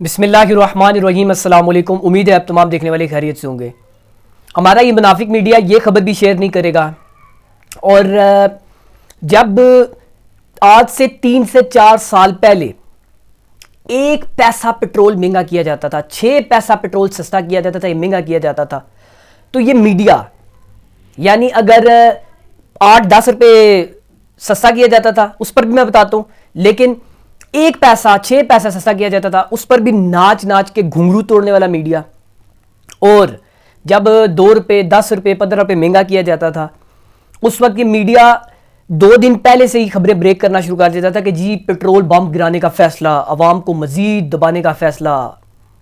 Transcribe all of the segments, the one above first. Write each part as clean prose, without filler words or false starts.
بسم اللہ الرحمن الرحیم۔ السلام علیکم، امید ہے آپ تمام دیکھنے والے خیریت سے ہوں گے۔ ہمارا یہ منافق میڈیا یہ خبر بھی شیئر نہیں کرے گا، اور جب آج سے 3 سے 4 سال پہلے 1 پیسہ پٹرول مہنگا کیا جاتا تھا، 6 پیسہ پٹرول سستا کیا جاتا تھا، یہ مہنگا کیا جاتا تھا، تو یہ میڈیا یعنی اگر 8-10 روپے سستا کیا جاتا تھا اس پر بھی میں بتاتا ہوں، لیکن 1 پیسہ 6 پیسہ سستا کیا جاتا تھا اس پر بھی ناچ ناچ کے گھنگرو توڑنے والا میڈیا۔ اور جب 2 روپے 10 روپے 15 روپے مہنگا کیا جاتا تھا اس وقت یہ میڈیا 2 دن پہلے سے ہی خبریں بریک کرنا شروع کر دیتا تھا کہ جی پیٹرول بم گرانے کا فیصلہ، عوام کو مزید دبانے کا فیصلہ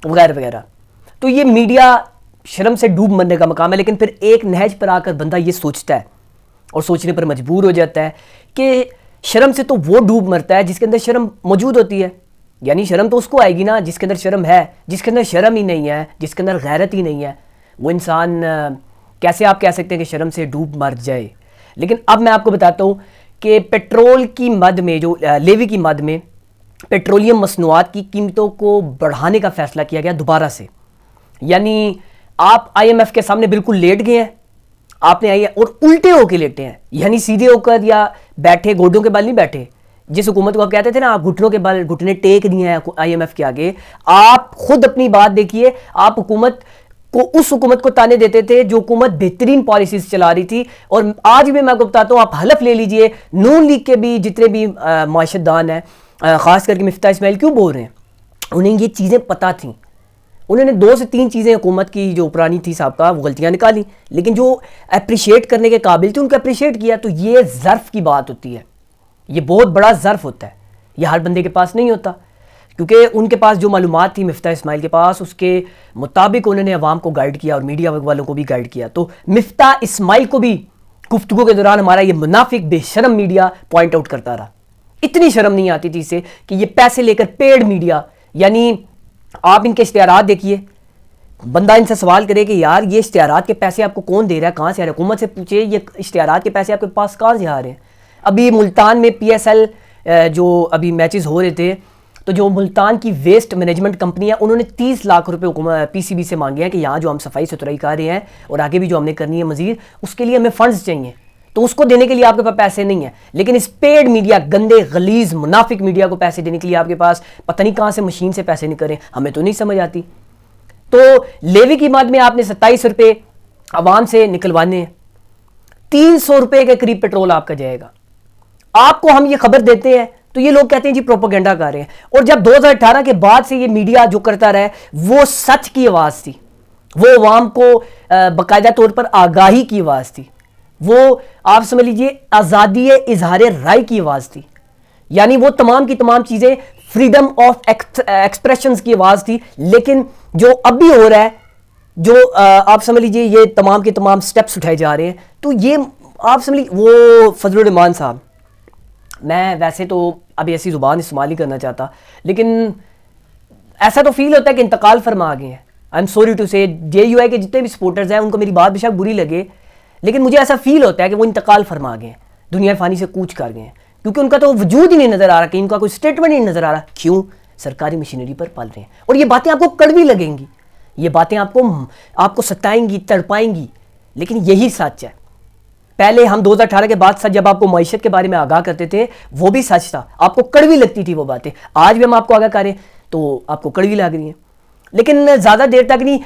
وغیرہ وغیرہ۔ تو یہ میڈیا شرم سے ڈوب مرنے کا مقام ہے، لیکن پھر ایک نہج پر آ کر بندہ یہ سوچتا ہے اور سوچنے پر مجبور ہو جاتا ہے کہ شرم سے تو وہ ڈوب مرتا ہے جس کے اندر شرم موجود ہوتی ہے، یعنی شرم تو اس کو آئے گی نا جس کے اندر شرم ہے، جس کے اندر شرم ہی نہیں ہے، جس کے اندر غیرت ہی نہیں ہے، وہ انسان کیسے آپ کہہ سکتے ہیں کہ شرم سے ڈوب مر جائے۔ لیکن اب میں آپ کو بتاتا ہوں کہ پیٹرول کی مد میں جو لیوی کی مد میں پیٹرولیم مصنوعات کی قیمتوں کو بڑھانے کا فیصلہ کیا گیا دوبارہ سے، یعنی آپ آئی ایم ایف کے سامنے بالکل لیٹ گئے ہیں، آپ نے آئی اور الٹے ہو کے لیٹے ہیں، یعنی سیدھے ہو کر یا بیٹھے گوڈوں کے بل نہیں بیٹھے، جس حکومت کو آپ کہتے تھے نا آپ گھٹنوں کے بل گھٹنے ٹیک دیے ہیں آئی ایم ایف کے آگے، آپ خود اپنی بات دیکھیے، آپ اس حکومت کو تانے دیتے تھے جو حکومت بہترین پالیسیز چلا رہی تھی، اور آج بھی میں آپ کو بتاتا ہوں، آپ حلف لے لیجئے نون لیگ کے بھی جتنے بھی معاشرت دان ہیں، خاص کر کے مفتاح اسماعیل کیوں بول رہے ہیں، انہیں یہ چیزیں پتہ تھیں، انہوں نے 2 سے 3 چیزیں حکومت کی جو پرانی تھی سابقہ وہ غلطیاں نکالی، لیکن جو اپریشیٹ کرنے کے قابل تھے ان کو اپریشیٹ کیا۔ تو یہ ظرف کی بات ہوتی ہے، یہ بہت بڑا ظرف ہوتا ہے، یہ ہر بندے کے پاس نہیں ہوتا، کیونکہ ان کے پاس جو معلومات تھی مفتاح اسماعیل کے پاس اس کے مطابق انہوں نے عوام کو گائیڈ کیا اور میڈیا والوں کو بھی گائیڈ کیا۔ تو مفتاح اسماعیل کو بھی گفتگو کے دوران ہمارا یہ منافق بے شرم میڈیا پوائنٹ آؤٹ کرتا رہا، اتنی شرم نہیں آتی تھی اسے کہ یہ پیسے لے کر پیڈ میڈیا، یعنی آپ ان کے اشتہارات دیکھیے، بندہ ان سے سوال کرے کہ یار یہ اشتہارات کے پیسے آپ کو کون دے رہا ہے، کہاں سے آ رہے ہیں، حکومت سے پوچھے یہ اشتہارات کے پیسے آپ کے پاس کہاں سے آ رہے ہیں۔ ابھی ملتان میں پی ایس ایل جو ابھی میچز ہو رہے تھے، تو جو ملتان کی ویسٹ مینجمنٹ کمپنی ہے انہوں نے 30 لاکھ روپے پی سی بی سے مانگے ہیں کہ یہاں جو ہم صفائی ستھرائی کر رہے ہیں اور آگے بھی جو ہم نے کرنی ہے مزید، اس کے لیے ہمیں فنڈز چاہیے، تو اس کو دینے کے لیے آپ کے پاس پیسے نہیں ہیں، لیکن اس پیڈ میڈیا گندے غلیظ منافق میڈیا کو پیسے دینے کے لیے آپ کے پاس پتہ نہیں کہاں سے مشین سے پیسے نکل رہے ہیں، ہمیں تو نہیں سمجھ آتی۔ تو لیوی کی مد میں آپ نے 27 روپے عوام سے نکلوانے ہیں، 300 روپے کے قریب پیٹرول آپ کا جائے گا، آپ کو ہم یہ خبر دیتے ہیں تو یہ لوگ کہتے ہیں جی پروپیگنڈا کر رہے ہیں، اور جب 2018 کے بعد سے یہ میڈیا جو کرتا رہا ہے وہ سچ کی آواز تھی، وہ عوام کو باقاعدہ طور پر آگاہی کی آواز تھی، وہ آپ سمجھ لیجئے آزادی اظہار رائے کی آواز تھی، یعنی وہ تمام کی تمام چیزیں فریڈم آف ایکسپریشنز کی آواز تھی۔ لیکن جو اب بھی ہو رہا ہے، جو آپ سمجھ لیجئے یہ تمام کے تمام سٹیپس اٹھائے جا رہے ہیں، تو یہ آپ سمجھ لیجئے وہ فضل الرحمان صاحب، میں ویسے تو ابھی ایسی زبان استعمال نہیں کرنا چاہتا، لیکن ایسا تو فیل ہوتا ہے کہ انتقال فرما گئے ہیں۔ آئی ایم سوری ٹو سے جے یو آئی کے جتنے بھی سپورٹرز ہیں ان کو میری بات بے شک بری لگے، لیکن مجھے ایسا فیل ہوتا ہے کہ وہ انتقال فرما گئے ہیں، دنیا فانی سے کوچ کر گئے ہیں، کیونکہ ان کا تو وجود ہی نہیں نظر آ رہا، کہ ان کا کوئی سٹیٹمنٹ نہیں نظر آ رہا، کیوں؟ سرکاری مشینری پر پل رہے ہیں، اور یہ باتیں آپ کو کڑوی لگیں گی، یہ باتیں آپ کو ستائیں گی، تڑپائیں گی، لیکن یہی سچ ہے۔ پہلے ہم 2018 کے بعد سچ جب آپ کو معیشت کے بارے میں آگاہ کرتے تھے وہ بھی سچ تھا، آپ کو کڑوی لگتی تھی وہ باتیں، آج بھی ہم آپ کو آگاہ کریں تو آپ کو کڑوی لگ رہی ہیں، لیکن زیادہ دیر تک نہیں،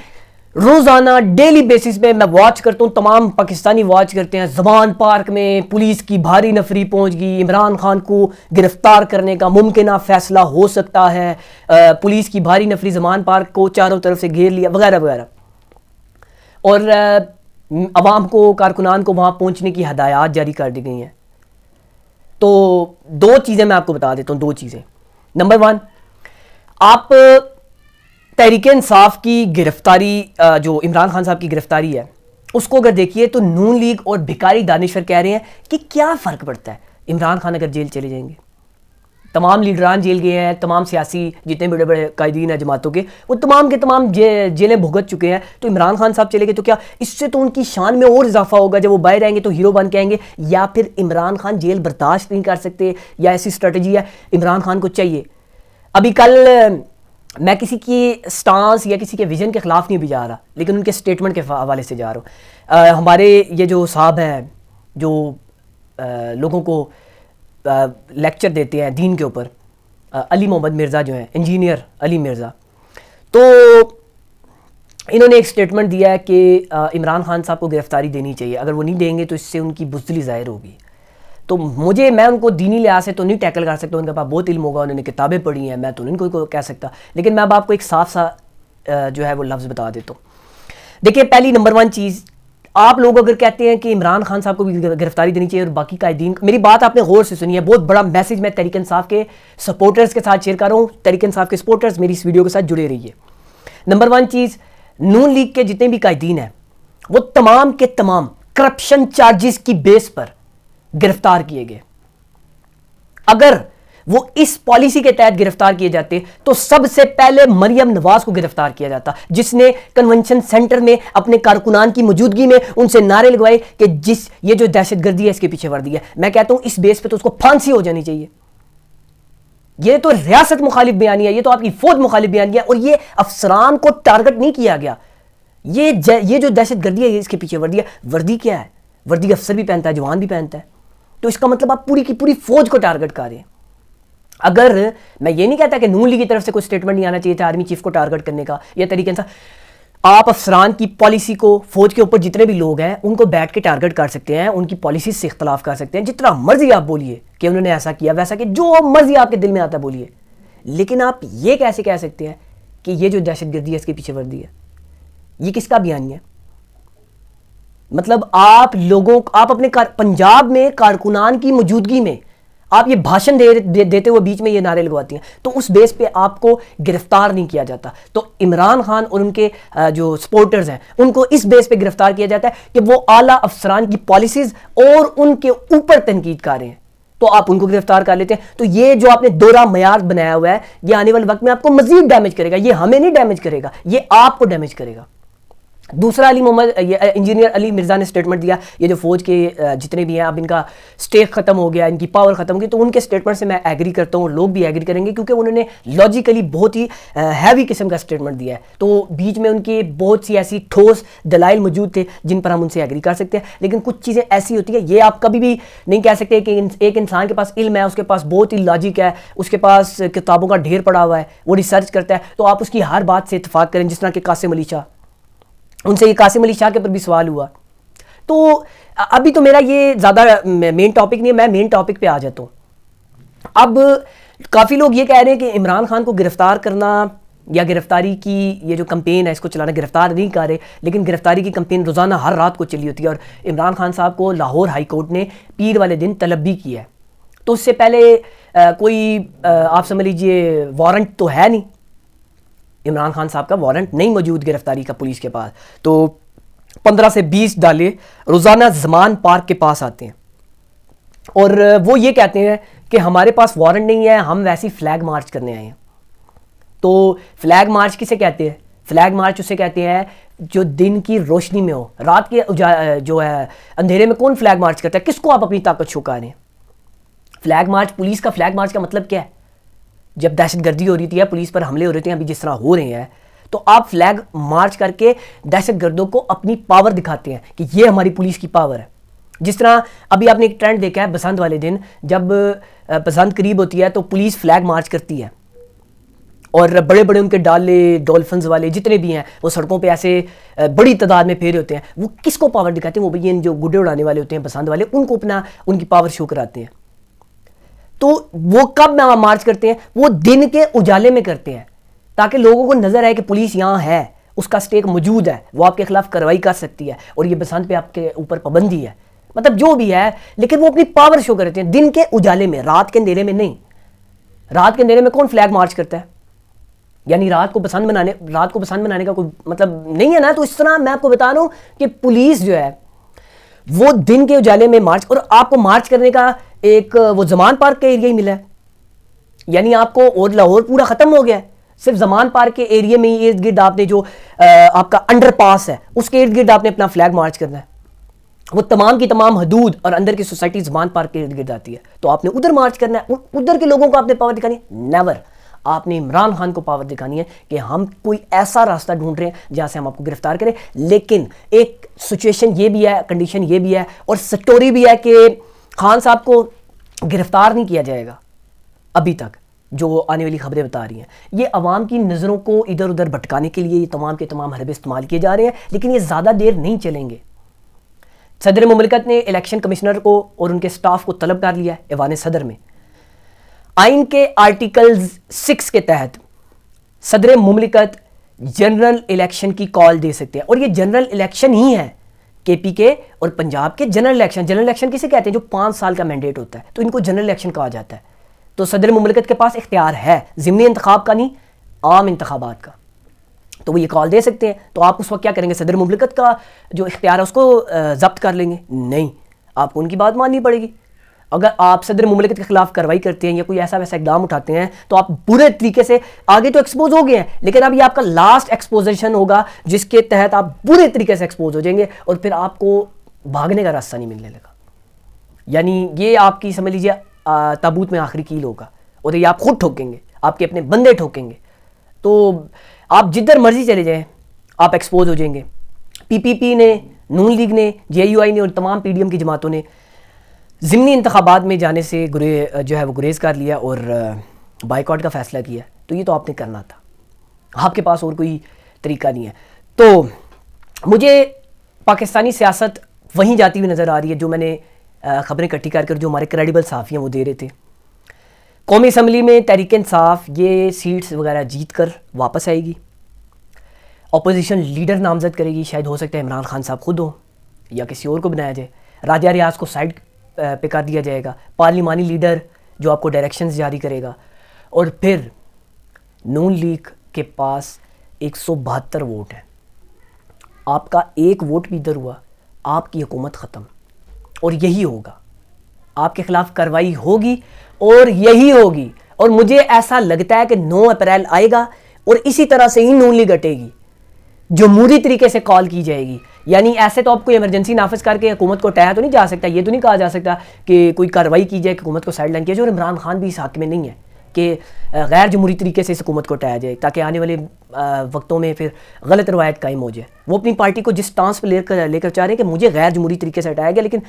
روزانہ ڈیلی بیسس پہ میں واچ کرتا ہوں، تمام پاکستانی واچ کرتے ہیں، زمان پارک میں پولیس کی بھاری نفری پہنچ گئی، عمران خان کو گرفتار کرنے کا ممکنہ فیصلہ ہو سکتا ہے، پولیس کی بھاری نفری زمان پارک کو چاروں طرف سے گھیر لیا وغیرہ وغیرہ، اور عوام کو کارکنان کو وہاں پہنچنے کی ہدایات جاری کر دی گئی ہیں۔ تو 2 چیزیں میں آپ کو بتا دیتا ہوں، 2 چیزیں۔ نمبر 1، آپ تحریک انصاف کی گرفتاری، جو عمران خان صاحب کی گرفتاری ہے اس کو اگر دیکھیے تو نون لیگ اور بھکاری دانشور کہہ رہے ہیں کہ کیا فرق پڑتا ہے عمران خان اگر جیل چلے جائیں گے، تمام لیڈران جیل گئے ہیں، تمام سیاسی جتنے بڑے بڑے قائدین ہیں جماعتوں کے وہ تمام کے تمام جیلیں بھگت چکے ہیں، تو عمران خان صاحب چلے گئے تو کیا اس سے تو ان کی شان میں اور اضافہ ہوگا، جب وہ باہر آئیں گے تو ہیرو بن کے آئیں گے، یا پھر عمران خان جیل برداشت نہیں کر سکتے، یا ایسی اسٹریٹجی ہے عمران خان کو چاہیے۔ ابھی کل میں کسی کی سٹانس یا کسی کے ویژن کے خلاف نہیں بھی جا رہا، لیکن ان کے سٹیٹمنٹ کے حوالے سے جا رہا ہوں. ہمارے یہ جو صاحب ہیں جو لوگوں کو لیکچر دیتے ہیں دین کے اوپر، علی محمد مرزا جو ہیں، انجینئر علی مرزا، تو انہوں نے ایک سٹیٹمنٹ دیا ہے کہ عمران خان صاحب کو گرفتاری دینی چاہیے، اگر وہ نہیں دیں گے تو اس سے ان کی بزدلی ظاہر ہوگی. تو میں ان کو دینی لحاظ سے تو نہیں ٹیکل کر سکتا، ان کے پاس بہت علم ہوگا، انہوں نے کتابیں پڑھی ہیں، میں تو ان کو کہہ سکتا، لیکن میں اب آپ کو ایک صاف سا جو ہے وہ لفظ بتا دیتا ہوں. دیکھیں، پہلی نمبر 1 چیز، آپ لوگ اگر کہتے ہیں کہ عمران خان صاحب کو بھی گرفتاری دینی چاہیے اور باقی قائدین، میری بات آپ نے غور سے سنی ہے، بہت بڑا میسج میں تحریک انصاف کے سپورٹرز کے ساتھ شیئر کر رہا ہوں. تحریک انصاف کے سپورٹرز میری اس ویڈیو کے ساتھ جڑے رہیے. نمبر 1 چیز، نون لیگ کے جتنے بھی قائدین ہیں وہ تمام کے تمام کرپشن چارجز کی بیس پر گرفتار کیے گئے. اگر وہ اس پالیسی کے تحت گرفتار کیے جاتے تو سب سے پہلے مریم نواز کو گرفتار کیا جاتا، جس نے کنونشن سینٹر میں اپنے کارکنان کی موجودگی میں ان سے نعرے لگوائے کہ یہ جو دہشت گردی ہے اس کے پیچھے وردی ہے. میں کہتا ہوں اس بیس پہ تو اس کو پھانسی ہو جانی چاہیے. یہ تو ریاست مخالف بیانیہ ہے، یہ تو آپ کی فوج مخالف بیانیہ ہے، اور یہ افسران کو ٹارگٹ نہیں کیا گیا. یہ جو دہشت گردی ہے اس کے پیچھے وردی ہے. وردی کیا ہے؟ وردی افسر بھی پہنتا ہے، جوان بھی پہنتا ہے. تو اس کا مطلب آپ پوری کی پوری فوج کو ٹارگٹ کر رہے ہیں. اگر میں یہ نہیں کہتا کہ نون لیگ کی طرف سے کوئی سٹیٹمنٹ نہیں آنا چاہیے تھا آرمی چیف کو ٹارگٹ کرنے کا یا طریقے سے، آپ افسران کی پالیسی کو، فوج کے اوپر جتنے بھی لوگ ہیں ان کو بیٹھ کے ٹارگٹ کر سکتے ہیں، ان کی پالیسیز سے اختلاف کر سکتے ہیں، جتنا مرضی آپ بولیے کہ انہوں نے ایسا کیا ویسا کہ جو مرضی آپ کے دل میں آتا بولیے، لیکن آپ یہ کیسے کہہ سکتے ہیں کہ یہ جو دہشت گردی ہے اس کے پیچھے وردی ہے؟ یہ کس کا بیان ہے؟ مطلب آپ اپنے پنجاب میں کارکنان کی موجودگی میں آپ یہ بھاشن دیتے ہوئے بیچ میں یہ نعرے لگواتی ہیں، تو اس بیس پہ آپ کو گرفتار نہیں کیا جاتا. تو عمران خان اور ان کے جو سپورٹرز ہیں ان کو اس بیس پہ گرفتار کیا جاتا ہے کہ وہ اعلیٰ افسران کی پالیسیز اور ان کے اوپر تنقید کر رہے ہیں، تو آپ ان کو گرفتار کر لیتے ہیں. تو یہ جو آپ نے دوہرا معیار بنایا ہوا ہے یہ آنے والے وقت میں آپ کو مزید ڈیمیج کرے گا. یہ ہمیں نہیں ڈیمیج کرے گا، یہ آپ کو ڈیمیج کرے گا. دوسرا، انجینئر علی مرزا نے سٹیٹمنٹ دیا، یہ جو فوج کے جتنے بھی ہیں اب ان کا سٹیک ختم ہو گیا، ان کی پاور ختم ہو گئی، تو ان کے سٹیٹمنٹ سے میں ایگری کرتا ہوں، لوگ بھی ایگری کریں گے کیونکہ انہوں نے لاجیکلی بہت ہی ہیوی قسم کا سٹیٹمنٹ دیا ہے. تو بیچ میں ان کے بہت سی ایسی ٹھوس دلائل موجود تھے جن پر ہم ان سے ایگری کر سکتے ہیں، لیکن کچھ چیزیں ایسی ہوتی ہیں یہ آپ کبھی بھی نہیں کہہ سکتے کہ ایک انسان کے پاس علم ہے، اس کے پاس بہت ہی لاجک ہے، اس کے پاس کتابوں کا ڈھیر پڑا ہوا ہے، وہ ریسرچ کرتا ہے، تو آپ اس کی ہر بات سے اتفاق کریں. جس طرح کہ قاسم علی شاہ، ان سے یہ قاسم علی شاہ کے اوپر بھی سوال ہوا. تو ابھی تو میرا یہ زیادہ مین ٹاپک نہیں ہے، میں مین ٹاپک پہ آ جاتا ہوں. اب کافی لوگ یہ کہہ رہے ہیں کہ عمران خان کو گرفتار کرنا یا گرفتاری کی یہ جو کمپین ہے اس کو چلانا، گرفتار نہیں کر رہے، لیکن گرفتاری کی کمپین روزانہ ہر رات کو چلی ہوتی ہے. اور عمران خان صاحب کو لاہور ہائی کورٹ نے پیر والے دن طلب بھی کیا ہے. تو اس سے پہلے کوئی آپ سمجھ لیجیے وارنٹ تو ہے نہیں، عمران خان صاحب کا وارنٹ نہیں موجود گرفتاری کا پولیس کے پاس. تو 15 سے 20 ڈالے روزانہ زمان پارک کے پاس آتے ہیں اور وہ یہ کہتے ہیں کہ ہمارے پاس وارنٹ نہیں ہے، ہم ویسی فلیگ مارچ کرنے آئے ہیں. تو فلیگ مارچ کسے کہتے ہیں؟ فلیگ مارچ اسے کہتے ہیں جو دن کی روشنی میں ہو. رات کے جو ہے اندھیرے میں کون فلیگ مارچ کرتا ہے؟ کس کو آپ اپنی طاقت شو کر رہے ہیں؟ فلیگ مارچ، پولیس کا فلیگ مارچ کا مطلب کیا ہے؟ جب دہشت گردی ہو رہی تھی یا پولیس پر حملے ہو رہے تھے ابھی جس طرح ہو رہے ہیں، تو آپ فلیگ مارچ کر کے دہشت گردوں کو اپنی پاور دکھاتے ہیں کہ یہ ہماری پولیس کی پاور ہے. جس طرح ابھی آپ نے ایک ٹرینڈ دیکھا ہے بسنت والے دن، جب بسنت قریب ہوتی ہے تو پولیس فلیگ مارچ کرتی ہے اور بڑے بڑے ان کے ڈالے، ڈولفنز والے جتنے بھی ہیں وہ سڑکوں پہ ایسے بڑی تعداد میں پھیرے ہوتے ہیں. وہ کس کو پاور دکھاتے ہیں؟ وہ بھئی جو گڈے اڑانے والے ہوتے ہیں بسنت والے، ان کو ان کی پاور شو کراتے ہیں. تو وہ کب مارچ کرتے ہیں؟ وہ دن کے اجالے میں کرتے ہیں تاکہ لوگوں کو نظر آئے کہ پولیس یہاں ہے، اس کا سٹیک موجود ہے، وہ آپ کے خلاف کارروائی کر سکتی ہے، اور یہ بسنت پہ آپ کے اوپر پابندی ہے. مطلب جو بھی ہے، لیکن وہ اپنی پاور شو کرتے ہیں دن کے اجالے میں، رات کے اندھیرے میں نہیں. رات کے اندھیرے میں کون فلیگ مارچ کرتا ہے؟ یعنی رات کو پسند بنانے کا کوئی مطلب نہیں ہے نا. تو اس طرح میں آپ کو بتا رہا ہوں کہ پولیس جو ہے وہ دن کے اجالے میں مارچ، اور آپ کو مارچ کرنے کا ایک وہ زمان پارک کا ایریا ہی ملا ہے. یعنی آپ کو اور لاہور پورا ختم ہو گیا ہے، صرف زمان پارک کے ایریا میں ہی ارد گرد آپ نے جو آپ کا انڈر پاس ہے اس کے ارد گرد آپ نے اپنا فلیگ مارچ کرنا ہے. وہ تمام کی تمام حدود اور اندر کی سوسائٹی زمان پارک کے ارد گرد آتی ہے، تو آپ نے ادھر مارچ کرنا ہے، ادھر کے لوگوں کو آپ نے پاور دکھانی ہے. نیور. آپ نے عمران خان کو پاور دکھانی ہے کہ ہم کوئی ایسا راستہ ڈھونڈ رہے ہیں جہاں سے ہم آپ کو گرفتار کریں. لیکن ایک سچویشن یہ بھی ہے, کنڈیشن یہ بھی ہے اور سٹوری بھی ہے کہ خان صاحب کو گرفتار نہیں کیا جائے گا ابھی تک, جو آنے والی خبریں بتا رہی ہیں. یہ عوام کی نظروں کو ادھر ادھر بھٹکانے کے لیے یہ تمام کے تمام حربے استعمال کیے جا رہے ہیں, لیکن یہ زیادہ دیر نہیں چلیں گے. صدر مملکت نے الیکشن کمشنر کو اور ان کے سٹاف کو طلب کر لیا ہے ایوان صدر میں. آئین کے آرٹیکل 6 کے تحت صدر مملکت جنرل الیکشن کی کال دے سکتے ہیں, اور یہ جنرل الیکشن ہی ہے, کے پی کے اور پنجاب کے جنرل الیکشن. جنرل الیکشن کسے کہتے ہیں؟ جو 5 سال کا مینڈیٹ ہوتا ہے, تو ان کو جنرل الیکشن کہا جاتا ہے. تو صدر مملکت کے پاس اختیار ہے, ضمنی انتخاب کا نہیں, عام انتخابات کا. تو وہ یہ کال دے سکتے ہیں. تو آپ اس وقت کیا کریں گے؟ صدر مملکت کا جو اختیار ہے اس کو ضبط کر لیں گے؟ نہیں, آپ کو ان کی بات ماننی پڑے گی. اگر آپ صدر مملکت کے خلاف کارروائی کرتے ہیں یا کوئی ایسا ویسا اقدام اٹھاتے ہیں تو آپ برے طریقے سے آگے تو ایکسپوز ہو گئے ہیں, لیکن اب یہ آپ کا لاسٹ ایکسپوزیشن ہوگا جس کے تحت آپ برے طریقے سے ایکسپوز ہو جائیں گے, اور پھر آپ کو بھاگنے کا راستہ نہیں ملنے لگا. یعنی یہ آپ کی سمجھ لیجیے تابوت میں آخری کیل ہوگا, اور یہ آپ خود ٹھوکیں گے, آپ کے اپنے بندے ٹھوکیں گے. تو آپ جدھر مرضی چلے جائیں آپ ایکسپوز ہو جائیں گے. پی پی پی نے, نون لیگ نے, جے یو آئی نے اور تمام پی ڈی ایم کی جماعتوں نے ضمنی انتخابات میں جانے سے جو ہے وہ گریز کر لیا اور بائیکاٹ کا فیصلہ کیا. تو یہ تو آپ نے کرنا تھا, آپ کے پاس اور کوئی طریقہ نہیں ہے. تو مجھے پاکستانی سیاست وہیں جاتی ہوئی نظر آ رہی ہے جو میں نے خبریں اکٹھی کر جو ہمارے کریڈیبل صحافی ہیں وہ دے رہے تھے. قومی اسمبلی میں تحریک انصاف یہ سیٹس وغیرہ جیت کر واپس آئے گی, اپوزیشن لیڈر نامزد کرے گی, شاید ہو سکتا ہے عمران خان صاحب خود ہوں یا کسی اور کو بنایا جائے, راجہ ریاض کو سائڈ پہ کر دیا جائے گا, پارلیمانی لیڈر جو آپ کو ڈائریکشنز جاری کرے گا, اور پھر نون لیگ کے پاس 172 ووٹ ہیں. آپ کا ایک ووٹ بھی ادھر ہوا, آپ کی حکومت ختم, اور یہی ہوگا. آپ کے خلاف کارروائی ہوگی اور یہی ہوگی. اور مجھے ایسا لگتا ہے کہ 9 اپریل آئے گا اور اسی طرح سے ہی نون لیگ ہٹے گی, جمہوری طریقے سے کال کی جائے گی. یعنی ایسے تو آپ کوئی ایمرجنسی نافذ کر کے حکومت کو ہٹایا تو نہیں جا سکتا, یہ تو نہیں کہا جا سکتا کہ کوئی کارروائی کی جائے کہ حکومت کو سائڈ لائن کیا جائے. اور عمران خان بھی اس حق میں نہیں ہے کہ غیر جمہوری طریقے سے اس حکومت کو ہٹایا جائے تاکہ آنے والے وقتوں میں پھر غلط روایت قائم ہو جائے. وہ اپنی پارٹی کو جس ٹانس پہ لے کر چاہ رہے ہیں کہ مجھے غیر جمہوری طریقے سے ہٹایا گیا, لیکن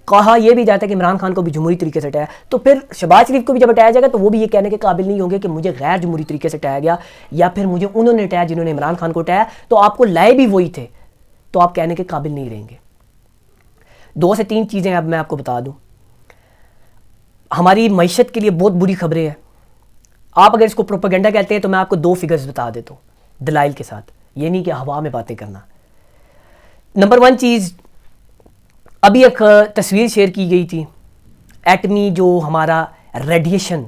کہا یہ بھی جاتا ہے کہ عمران خان کو بھی جمہوری طریقے سے ہٹایا, تو پھر شہباز شریف کو بھی جب ہٹایا جائے گا تو وہ بھی یہ کہنے کے قابل نہیں ہوں گے کہ مجھے غیر جمہوری طریقے سے ہٹایا گیا, یا پھر مجھے انہوں نے ہٹایا جنہوں نے عمران خان کو ہٹایا, تو آپ کو لائے بھی وہی تھے, تو آپ کہنے کے قابل نہیں رہیں گے. 2 سے 3 چیزیں اب میں آپ کو بتا دوں. ہماری معیشت کے لیے بہت بری خبریں ہیں. آپ اگر اس کو پروپیگنڈا کہتے ہیں تو میں آپ کو 2 فگرز بتا دیتا ہوں دلائل کے ساتھ, یہ نہیں کہ ہوا میں باتیں کرنا. نمبر 1 چیز, ابھی ایک تصویر شیئر کی گئی تھی, ایٹمی جو ہمارا ریڈیشن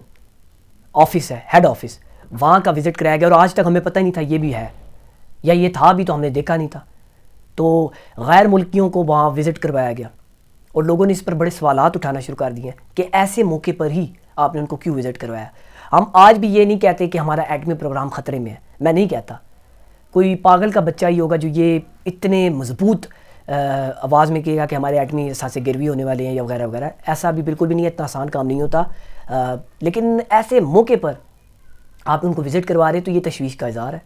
آفس ہے, ہیڈ آفس, وہاں کا وزٹ کرایا گیا, اور آج تک ہمیں پتہ نہیں تھا یہ بھی ہے, یا یہ تھا بھی تو ہم نے دیکھا نہیں تھا. تو غیر ملکیوں کو وہاں وزٹ کروایا گیا, اور لوگوں نے اس پر بڑے سوالات اٹھانا شروع کر دیے ہیں کہ ایسے موقع پر ہی آپ نے ان کو کیوں وزٹ کروایا. ہم آج بھی یہ نہیں کہتے کہ ہمارا ایٹمی پروگرام خطرے میں ہے, میں نہیں کہتا. کوئی پاگل کا بچہ ہی ہوگا جو یہ اتنے مضبوط آواز میں کہے گا کہ ہمارے ایٹمی اثاثے گروی ہونے والے ہیں یا وغیرہ وغیرہ. ایسا بھی بالکل بھی نہیں ہے, اتنا آسان کام نہیں ہوتا. لیکن ایسے موقع پر آپ ان کو وزٹ کروا رہے تو یہ تشویش کا اظہار ہے.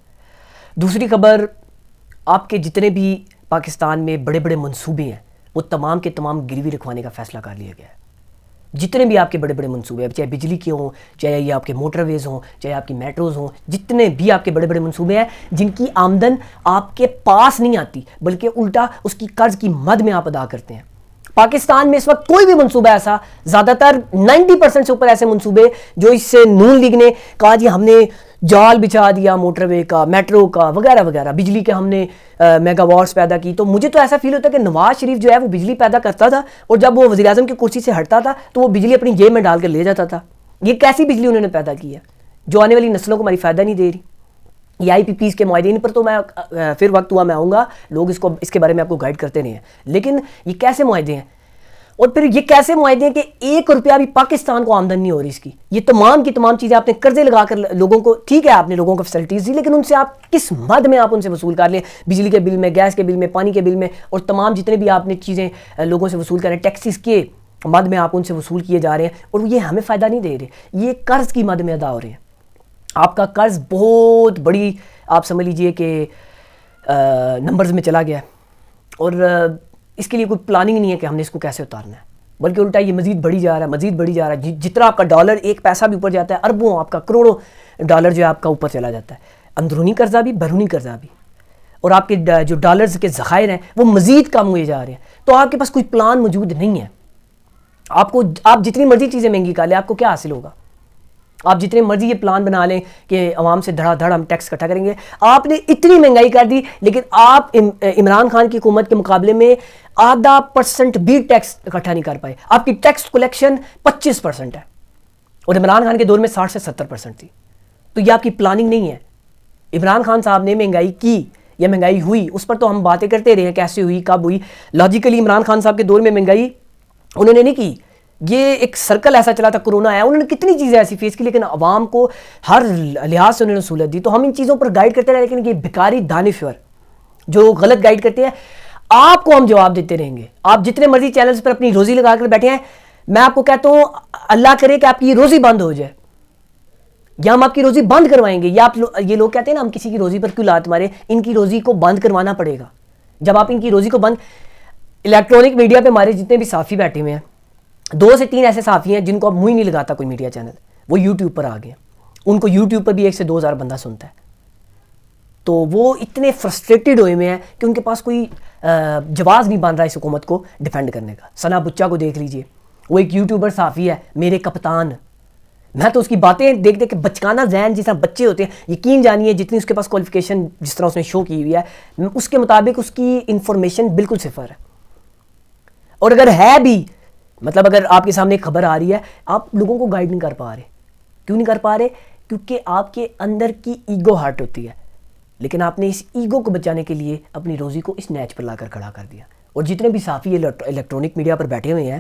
دوسری خبر, آپ کے جتنے بھی پاکستان میں بڑے بڑے منصوبے ہیں وہ تمام کے تمام گروی رکھوانے کا فیصلہ کر لیا گیا ہے. جتنے بھی آپ کے بڑے بڑے منصوبے ہیں, چاہے بجلی کے ہوں, چاہے یہ آپ کے موٹر ویز ہوں, چاہے آپ کی میٹروز ہوں, جتنے بھی آپ کے بڑے بڑے منصوبے ہیں جن کی آمدن آپ کے پاس نہیں آتی بلکہ الٹا اس کی قرض کی مد میں آپ ادا کرتے ہیں. پاکستان میں اس وقت کوئی بھی منصوبہ ایسا, زیادہ تر 90% سے اوپر ایسے منصوبے جو اس سے نون لیگ نے کہا جی ہم نے جال بچھا دیا موٹر وے کا, میٹرو کا وغیرہ وغیرہ, بجلی کے ہم نے میگا واٹس پیدا کی. تو مجھے تو ایسا فیل ہوتا ہے کہ نواز شریف جو ہے وہ بجلی پیدا کرتا تھا, اور جب وہ وزیر اعظم کی کرسی سے ہٹتا تھا تو وہ بجلی اپنی جیب میں ڈال کر لے جاتا تھا. یہ کیسی بجلی انہوں نے پیدا کی ہے جو آنے والی نسلوں کو ہماری فائدہ نہیں دے رہی. یہ آئی پی پیز کے معاہدے ان پر تو میں پھر وقت ہوا میں آؤں گا, لوگ اس کے بارے میں آپ کو گائیڈ کرتے رہے ہیں, لیکن یہ کیسے معاہدے ہیں, اور پھر یہ کیسے معاہدے ہیں کہ 1 روپیہ بھی پاکستان کو آمدن نہیں ہو رہی اس کی. یہ تمام کی تمام چیزیں آپ نے قرضے لگا کر لوگوں کو, ٹھیک ہے آپ نے لوگوں کو فیسلٹیز دی, لیکن ان سے آپ کس مد میں آپ ان سے وصول کر لیں, بجلی کے بل میں, گیس کے بل میں, پانی کے بل میں, اور تمام جتنے بھی آپ نے چیزیں لوگوں سے وصول کر رہے ہیں, ٹیکسز کے مد میں آپ ان سے وصول کیے جا رہے ہیں, اور یہ ہمیں فائدہ نہیں دے رہے, یہ قرض کی مد میں ادا ہو رہے ہیں. آپ کا قرض بہت بڑی آپ سمجھ لیجئے کہ نمبرز میں چلا گیا ہے، اور اس کے لیے کوئی پلاننگ نہیں ہے کہ ہم نے اس کو کیسے اتارنا ہے، بلکہ الٹا یہ مزید بڑھی جا رہا ہے، مزید بڑھی جا رہا ہے. جتنا آپ کا ڈالر ایک پیسہ بھی اوپر جاتا ہے، اربوں آپ کا کروڑوں ڈالر جو ہے آپ کا اوپر چلا جاتا ہے، اندرونی قرضہ بھی بیرونی قرضہ بھی، اور آپ کے جو ڈالرز کے ذخائر ہیں وہ مزید کم ہوئے جا رہے ہیں. تو آپ کے پاس کوئی پلان موجود نہیں ہے. آپ جتنی مرضی چیزیں مہنگی کر لیں، آپ کو کیا حاصل ہوگا؟ آپ جتنے مرضی یہ پلان بنا لیں کہ عوام سے دھڑا دھڑ ہم ٹیکس اکٹھا کریں گے، آپ نے اتنی مہنگائی کر دی، لیکن آپ عمران خان کی حکومت کے مقابلے میں 0.5% بھی ٹیکس اکٹھا نہیں کر پائے. آپ کی ٹیکس کلیکشن 25% ہے، اور عمران خان کے دور میں 60 سے 70% تھی. تو یہ آپ کی پلاننگ نہیں ہے. عمران خان صاحب نے مہنگائی کی یا مہنگائی ہوئی، اس پر تو ہم باتیں کرتے رہے ہیں کیسے ہوئی، کب ہوئی. لاجیکلی عمران خان صاحب کے دور میں مہنگائی انہوں نے نہیں کی، یہ ایک سرکل ایسا چلا تھا، کرونا آیا، انہوں نے کتنی چیزیں ایسی فیس کی، لیکن عوام کو ہر لحاظ سے انہوں نے سہولت دی. تو ہم ان چیزوں پر گائیڈ کرتے رہے، لیکن یہ بھکاری دانشور جو غلط گائیڈ کرتے ہیں، آپ کو ہم جواب دیتے رہیں گے. آپ جتنے مرضی چینلز پر اپنی روزی لگا کر بیٹھے ہیں، میں آپ کو کہتا ہوں اللہ کرے کہ آپ کی یہ روزی بند ہو جائے، یا ہم آپ کی روزی بند کروائیں گے. یا یہ لوگ کہتے ہیں نا ہم کسی کی روزی پر کیوں لات مارے، ان کی روزی کو بند کروانا پڑے گا. جب آپ ان کی روزی کو بند، الیکٹرانک میڈیا پہ ہمارے جتنے بھی صحافی بیٹھے ہوئے ہیں، 2 سے 3 ایسے صحافی ہیں جن کو اب منہ ہی نہیں لگاتا کوئی میڈیا چینل، وہ یوٹیوب پر آ گئے. ان کو یوٹیوب پر بھی 1 سے 2 ہزار بندہ سنتا ہے. تو وہ اتنے فرسٹریٹڈ ہوئے میں ہیں کہ ان کے پاس کوئی جواز نہیں بن رہا اس حکومت کو ڈیفینڈ کرنے کا. ثنا بچا کو دیکھ لیجئے، وہ ایک یوٹیوبر صحافی ہے، میرے کپتان. میں تو اس کی باتیں دیکھ دیکھ کے بچکانہ ذہن جس طرح بچے ہوتے ہیں، یقین جانیے جتنی اس کے پاس کوالیفیکیشن جس طرح اس نے شو کی ہوئی ہے، اس کے مطابق اس کی انفارمیشن بالکل صفر ہے. اور اگر ہے بھی، مطلب اگر آپ کے سامنے ایک خبر آ رہی ہے، آپ لوگوں کو گائیڈ نہیں کر پا رہے. کیوں نہیں کر پا رہے؟ کیونکہ آپ کے اندر کی ایگو ہارٹ ہوتی ہے. لیکن آپ نے اس ایگو کو بچانے کے لیے اپنی روزی کو اس نیچ پر لا کر کھڑا کر دیا. اور جتنے بھی صحافی الیکٹرانک میڈیا پر بیٹھے ہوئے ہیں،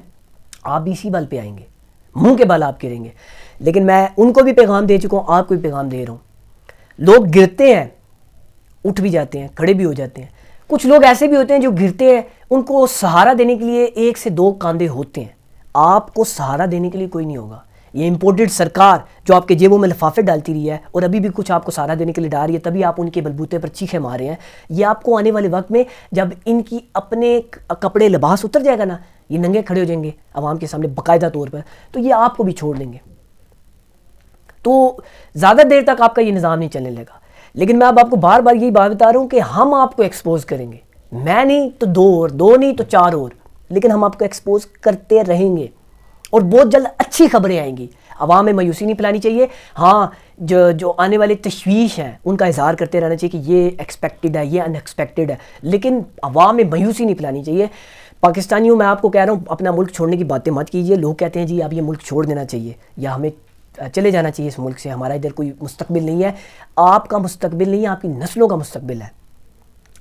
آپ بھی اسی بل پہ آئیں گے، منہ کے بل آپ گریں گے. لیکن میں ان کو بھی پیغام دے چکا ہوں، آپ کو بھی پیغام دے رہا ہوں. لوگ گرتے ہیں، اٹھ بھی جاتے ہیں، کھڑے بھی ہو جاتے ہیں. کچھ لوگ ایسے بھی ہوتے ہیں جو گرتے ہیں، ان کو سہارا دینے کے لیے 1 سے 2 کاندھے ہوتے ہیں. آپ کو سہارا دینے کے لیے کوئی نہیں ہوگا. یہ امپورٹڈ سرکار جو آپ کے جیبوں میں لفافے ڈالتی رہی ہے، اور ابھی بھی کچھ آپ کو سہارا دینے کے لیے ڈال رہی ہے، تبھی آپ ان کے بلبوتے پر چیخیں مار رہے ہیں. یہ آپ کو آنے والے وقت میں جب ان کی اپنے کپڑے لباس اتر جائے گا نا، یہ ننگے کھڑے ہو جائیں گے عوام کے سامنے باقاعدہ طور پر، تو یہ آپ کو بھی چھوڑ دیں گے. تو زیادہ دیر تک آپ کا یہ نظام نہیں چلنے لگا. لیکن میں اب آپ کو بار بار یہی بات بتا رہا ہوں کہ ہم آپ کو ایکسپوز کریں گے. میں نہیں تو 2 اور، 2 نہیں تو 4 اور، لیکن ہم آپ کو ایکسپوز کرتے رہیں گے. اور بہت جلد اچھی خبریں آئیں گی. عوام میں مایوسی نہیں پلانی چاہیے. ہاں جو آنے والے تشویش ہیں ان کا اظہار کرتے رہنا چاہیے کہ یہ ایکسپیکٹڈ ہے، یہ ان ایکسپیکٹڈ ہے، لیکن عوام میں مایوسی نہیں پلانی چاہیے. پاکستانیوں، میں آپ کو کہہ رہا ہوں اپنا ملک چھوڑنے کی باتیں مت کیجیے. لوگ کہتے ہیں جی اب یہ ملک چھوڑ دینا چاہیے یا ہمیں چلے جانا چاہیے اس ملک سے، ہمارا ادھر کوئی مستقبل نہیں ہے. آپ کا مستقبل نہیں ہے، آپ کی نسلوں کا مستقبل ہے.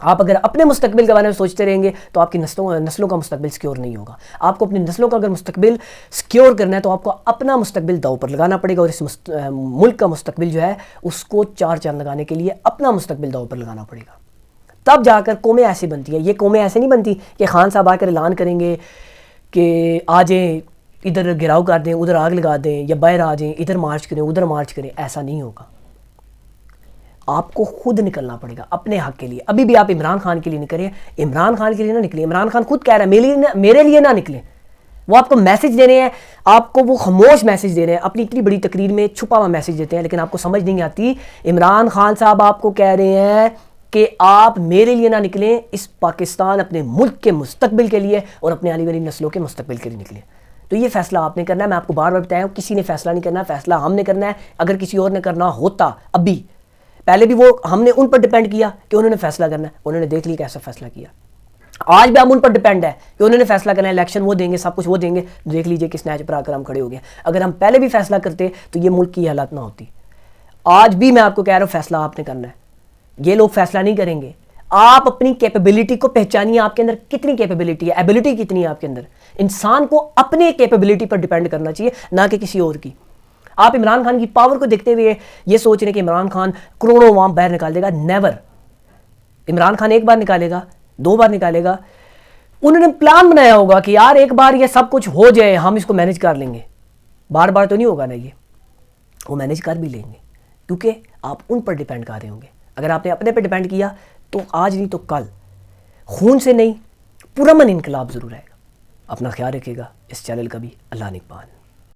آپ اگر اپنے مستقبل کے بارے میں سوچتے رہیں گے تو آپ کی نسلوں کا مستقبل سیکیور نہیں ہوگا. آپ کو اپنی نسلوں کا اگر مستقبل سیکیور کرنا ہے تو آپ کو اپنا مستقبل داؤ پر لگانا پڑے گا. اور اس ملک کا مستقبل جو ہے اس کو 4 چاند لگانے کے لیے اپنا مستقبل داؤ پر لگانا پڑے گا. تب جا کر قومیں ایسی بنتی ہیں. یہ قومیں ایسے نہیں بنتی کہ خان صاحب آ کر اعلان کریں گے کہ آ جائیں ادھر گھراؤ کر دیں، ادھر آگ لگا دیں، یا باہر آ جائیں، ادھر مارچ کریں، ادھر مارچ کریں. ایسا نہیں ہوگا. آپ کو خود نکلنا پڑے گا اپنے حق کے لیے. ابھی بھی آپ عمران خان کے لیے نکلیں، عمران خان کے لیے نہ نکلیں. عمران خان خود کہہ رہا ہے میرے لیے نہ نکلیں. وہ آپ کو میسج دے رہے ہیں، آپ کو وہ خاموش میسج دے رہے ہیں، اپنی اتنی بڑی تقریر میں چھپا ہوا میسج دیتے ہیں، لیکن آپ کو سمجھ نہیں آتی. عمران خان صاحب آپ کو کہہ رہے ہیں کہ آپ میرے لیے نہ نکلیں، اس پاکستان اپنے ملک کے مستقبل کے لیے اور اپنے آنے والی نسلوں کے مستقبل کے لیے نکلیں. تو یہ فیصلہ آپ نے کرنا ہے. میں آپ کو بار بار بتایا ہوں کسی نے فیصلہ نہیں کرنا، فیصلہ ہم نے کرنا ہے. اگر کسی اور نے کرنا ہوتا، ابھی پہلے بھی وہ ہم نے ان پر ڈیپینڈ کیا کہ انہوں نے فیصلہ کرنا ہے، انہوں نے دیکھ لی کیسا فیصلہ کیا. آج بھی ہم ان پر ڈیپینڈ ہے کہ انہوں نے فیصلہ کرنا ہے، الیکشن وہ دیں گے، سب کچھ وہ دیں گے. دیکھ لیجئے کس نیچ پر آ کر ہم کھڑے ہو گئے. اگر ہم پہلے بھی فیصلہ کرتے تو یہ ملک کی حالت نہ ہوتی. آج بھی میں آپ کو کہہ رہا ہوں فیصلہ آپ نے کرنا ہے. یہ لوگ فیصلہ نہیں کریں گے. آپ اپنی کیپیبلٹی کو پہچانیے، آپ کے اندر کتنی کیپیبلٹی ہے، ایبلٹی کتنی ہے آپ کے اندر. انسان کو اپنے کیپیبلٹی پر ڈیپینڈ کرنا چاہیے، نہ کہ کسی اور کی. آپ عمران خان کی پاور کو دیکھتے ہوئے یہ سوچ رہے ہیں کہ عمران خان کروڑوں عوام باہر نکال دے گا. نیور. عمران خان ایک بار نکالے گا، 2 بار نکالے گا. انہوں نے پلان بنایا ہوگا کہ یار ایک بار یہ سب کچھ ہو جائے، ہم اس کو مینج کر لیں گے. بار بار تو نہیں ہوگا نا، یہ وہ مینج کر بھی لیں گے. کیونکہ آپ ان پر ڈیپینڈ کر رہے ہوں گے. اگر آپ نے اپنے پہ ڈیپینڈ کیا تو آج نہیں تو کل خون سے نہیں پرامن انقلاب ضرور آئے گا. اپنا خیال رکھیے گا. اس چینل کا بھی اللہ نگہبان.